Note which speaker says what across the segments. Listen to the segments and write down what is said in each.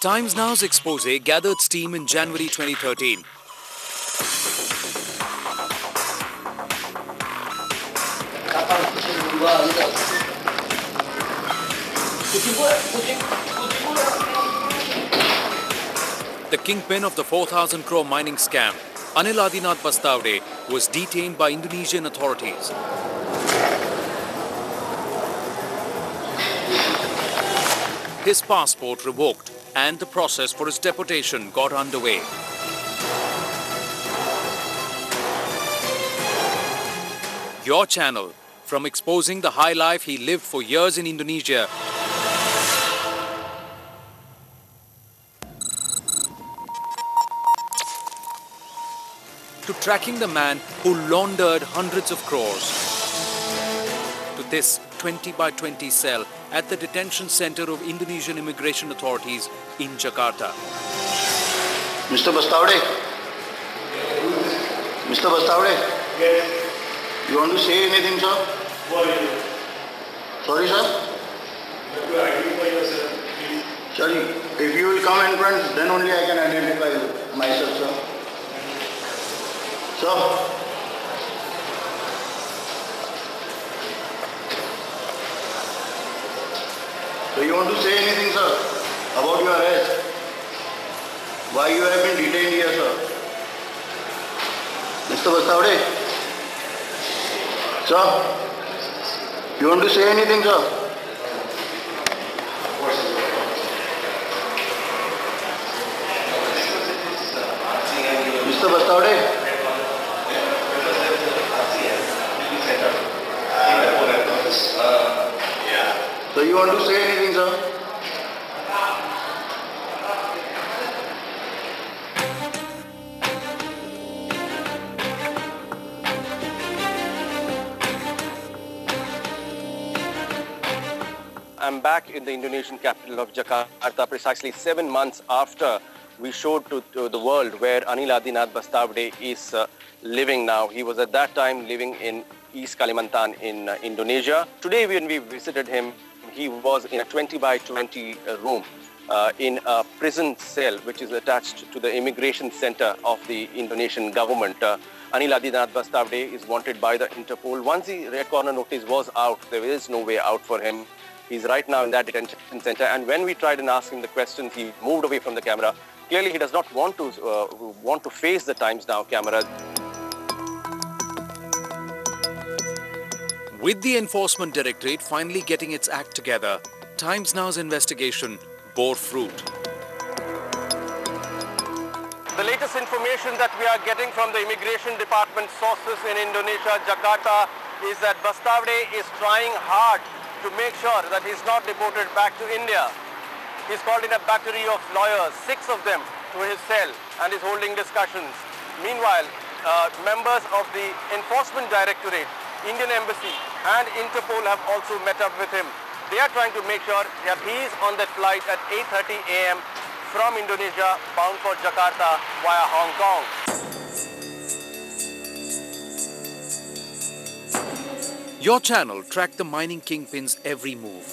Speaker 1: Times Now's expose gathered steam in January 2013. The kingpin of the 4,000 crore mining scam, Anil Adinath Bastavde, was detained by Indonesian authorities. His passport revoked and the process for his deportation got underway. Your channel, from exposing the high life he lived for years in Indonesia to tracking the man who laundered hundreds of crores, to this 20x20 cell at the detention center of Indonesian immigration authorities in Jakarta.
Speaker 2: Mr. Bastavde? Mr. Bastavde?
Speaker 3: Yes.
Speaker 2: You want to say anything, sir?
Speaker 3: What are you?
Speaker 2: Sorry, sir?
Speaker 3: You have to identify yourself, please.
Speaker 2: Sorry, if you will come in front, then only I can identify myself, sir. Sir? So you want to say anything, sir, about your arrest? Why you have been detained here, sir? Mr. Bastavde? Sir? You want to say anything, sir? Mr. Bastavde? So you want to say anything, sir?
Speaker 4: I'm back in the Indonesian capital of Jakarta precisely 7 months after we showed to the world where Anil Adinath Bastavde is living now. He was at that time living in East Kalimantan in Indonesia. Today when we visited him, he was in a 20x20 room in a prison cell which is attached to the immigration center of the Indonesian government. Anil Adinath Bastavde is wanted by the Interpol. Once the red corner notice was out, there is no way out for him. He's right now in that detention center, and when we tried and asked him the questions, he moved away from the camera. Clearly, he does not want to face the Times Now camera.
Speaker 1: With the Enforcement Directorate finally getting its act together, Times Now's investigation bore fruit.
Speaker 4: The latest information that we are getting from the Immigration Department sources in Indonesia, Jakarta, is that Bastavde is trying hard to make sure that he's not deported back to India. He's called in a battery of lawyers, 6 of them, to his cell and is holding discussions. Meanwhile, members of the Enforcement Directorate, Indian Embassy and Interpol have also met up with him. They are trying to make sure that he is on that flight at 8:30 a.m. from Indonesia bound for Jakarta via Hong Kong.
Speaker 1: Your channel tracked the mining kingpin's every move.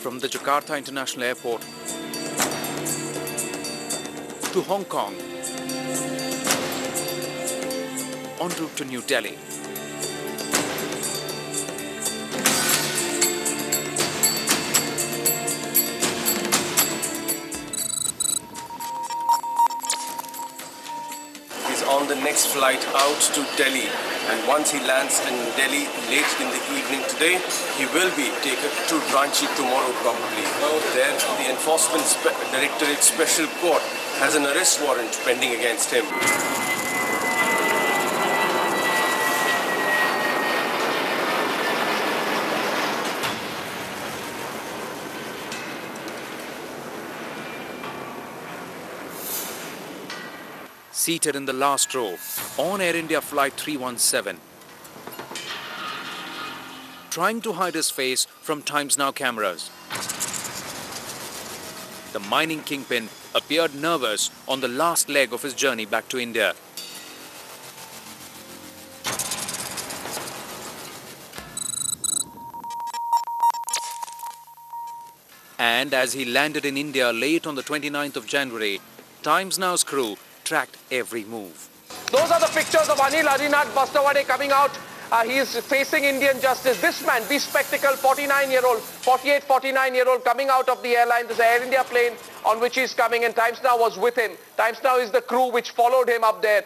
Speaker 1: From the Jakarta International Airport to Hong Kong, en route to New Delhi.
Speaker 5: On the next flight out to Delhi, and once he lands in Delhi late in the evening today, he will be taken to Ranchi tomorrow probably. There, the Enforcement Directorate Special Court has an arrest warrant pending against him.
Speaker 1: Seated in the last row on Air India Flight 317, trying to hide his face from Times Now cameras. The mining kingpin appeared nervous on the last leg of his journey back to India. And as he landed in India late on the 29th of January, Times Now's crew tracked every move.
Speaker 6: Those are the pictures of Anil Adinath Bastawade coming out. He is facing Indian justice. This man, bespectacled 49-year-old coming out of the airline. This is an Air India plane on which he's coming, and Times Now was with him. Times Now is the crew which followed him up there.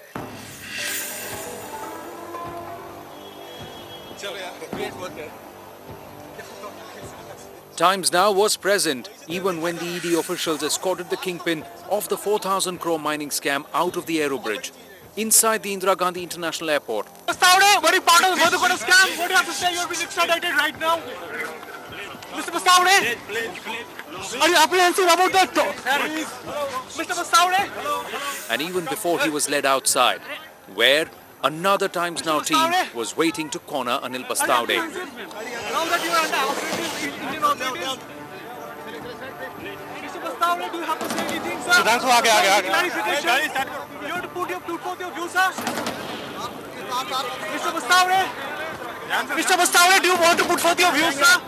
Speaker 1: Times Now was present even when the ED officials escorted the kingpin of the 4,000 crore mining scam out of the Aero Bridge inside the Indira Gandhi International Airport.
Speaker 7: Bastawade, what is part of the Madhukoda scam? What do you have to say? You have been extradited right now. Mr. Bastawade, are you apprehensive about that? Mr. Bastawade?
Speaker 1: And even before he was led outside, where another Times Now team was waiting to corner Anil Bastawade.
Speaker 7: Now that you are under operative Indian authorities, Mr. Bastawade, do you have to say anything, sir? Clarification. You have to put forth your views, sir. Mr. Bastawade? Mr. Bastawade, do you want to put forth your views, sir?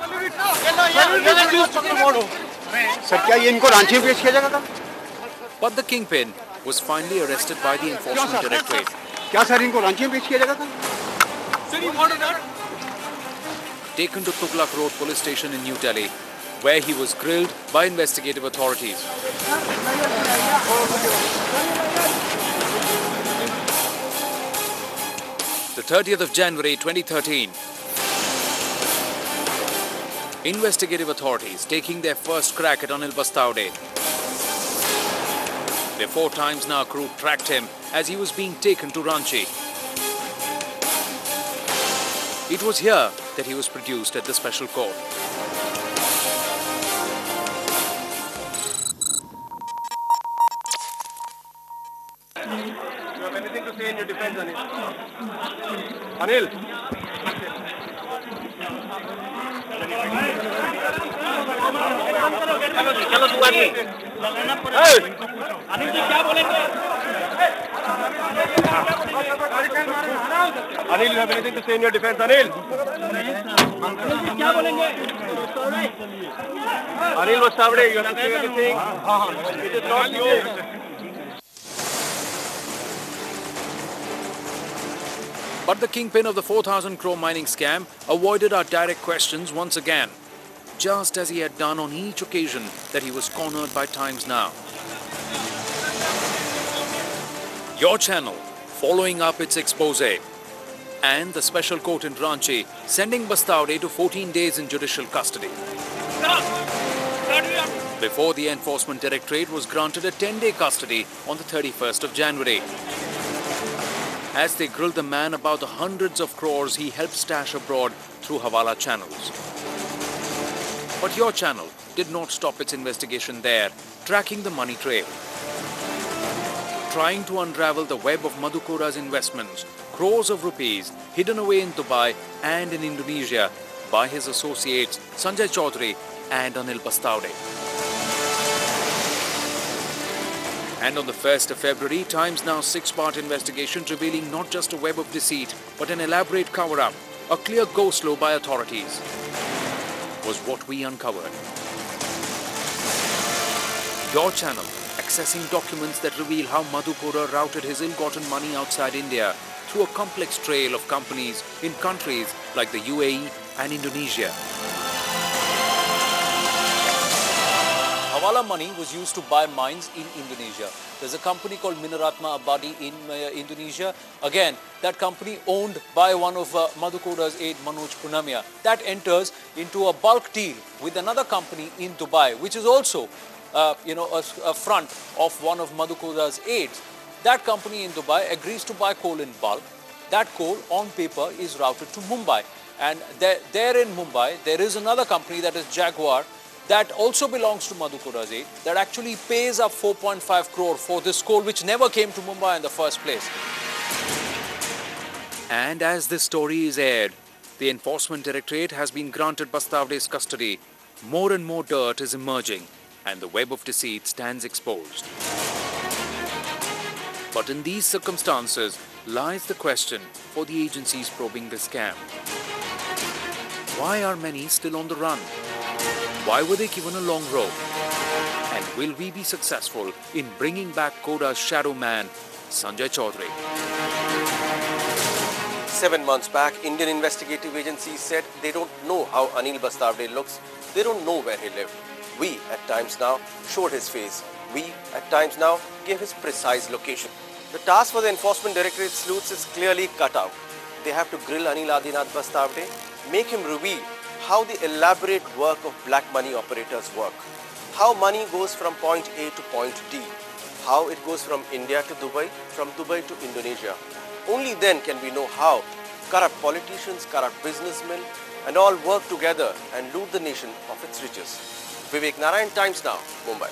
Speaker 1: But the kingpin was finally arrested by the Enforcement Directorate. Taken to Tughlaq Road Police Station in New Delhi, where he was grilled by investigative authorities. The 30th of January 2013. Investigative authorities taking their first crack at Anil Bastawade. The 4 Times Now crew tracked him as he was being taken to Ranchi. It was here that he was produced at the special court.
Speaker 5: You have anything to say in your defense, Anil? Anil? चलो तू आगे। अनिल जी क्या बोलेंगे? Anil, you have anything to say in your defense, Anil?
Speaker 7: Anil ji क्या बोलेंगे?
Speaker 5: Anil Bastawade, you have to say anything? It is not you.
Speaker 1: But the kingpin of the 4,000 crore mining scam avoided our direct questions once again, just as he had done on each occasion that he was cornered by Times Now. Your channel following up its expose, and the special court in Ranchi sending Bastawade to 14 days in judicial custody. Before the Enforcement Directorate was granted a 10-day custody on the 31st of January. As they grilled the man about the hundreds of crores he helped stash abroad through Hawala channels. But your channel did not stop its investigation there, tracking the money trail. Trying to unravel the web of Madhukoda's investments, crores of rupees hidden away in Dubai and in Indonesia by his associates Sanjay Chaudhary and Anil Bastawade. And on the 1st of February, Times Now's 6-part investigation revealing not just a web of deceit, but an elaborate cover-up, a clear go-slow by authorities, was what we uncovered. Your channel, accessing documents that reveal how Madhukoda routed his ill-gotten money outside India through a complex trail of companies in countries like the UAE and Indonesia. Hawala money was used to buy mines in Indonesia. There's a company called Minaratma Abadi in Indonesia. Again, that company owned by one of Madhukoda's aide, Manoj Punamia. That enters into a bulk deal with another company in Dubai, which is also, a front of one of Madhukoda's aides. That company in Dubai agrees to buy coal in bulk. That coal, on paper, is routed to Mumbai. And there in Mumbai, there is another company that is Jaguar, that also belongs to Madhukoda's aide, that actually pays up 4.5 crore for this coal which never came to Mumbai in the first place. And as this story is aired, the Enforcement Directorate has been granted Bastawade's custody. More and more dirt is emerging and the web of deceit stands exposed. But in these circumstances lies the question for the agencies probing the scam. Why are many still on the run? Why were they given a long rope? And will we be successful in bringing back Koda's shadow man, Sanjay Chaudhary?
Speaker 4: 7 months back, Indian investigative agencies said they don't know how Anil Bastawde looks. They don't know where he lived. We, at times now, showed his face. We, at times now, gave his precise location. The task for the Enforcement Directorate sleuths is clearly cut out. They have to grill Anil Adinath Bastawde, make him reveal how the elaborate work of black money operators work, how money goes from point A to point D, how it goes from India to Dubai, from Dubai to Indonesia. Only then can we know how corrupt politicians, corrupt businessmen and all work together and loot the nation of its riches. Vivek Narayan, Times Now, Mumbai.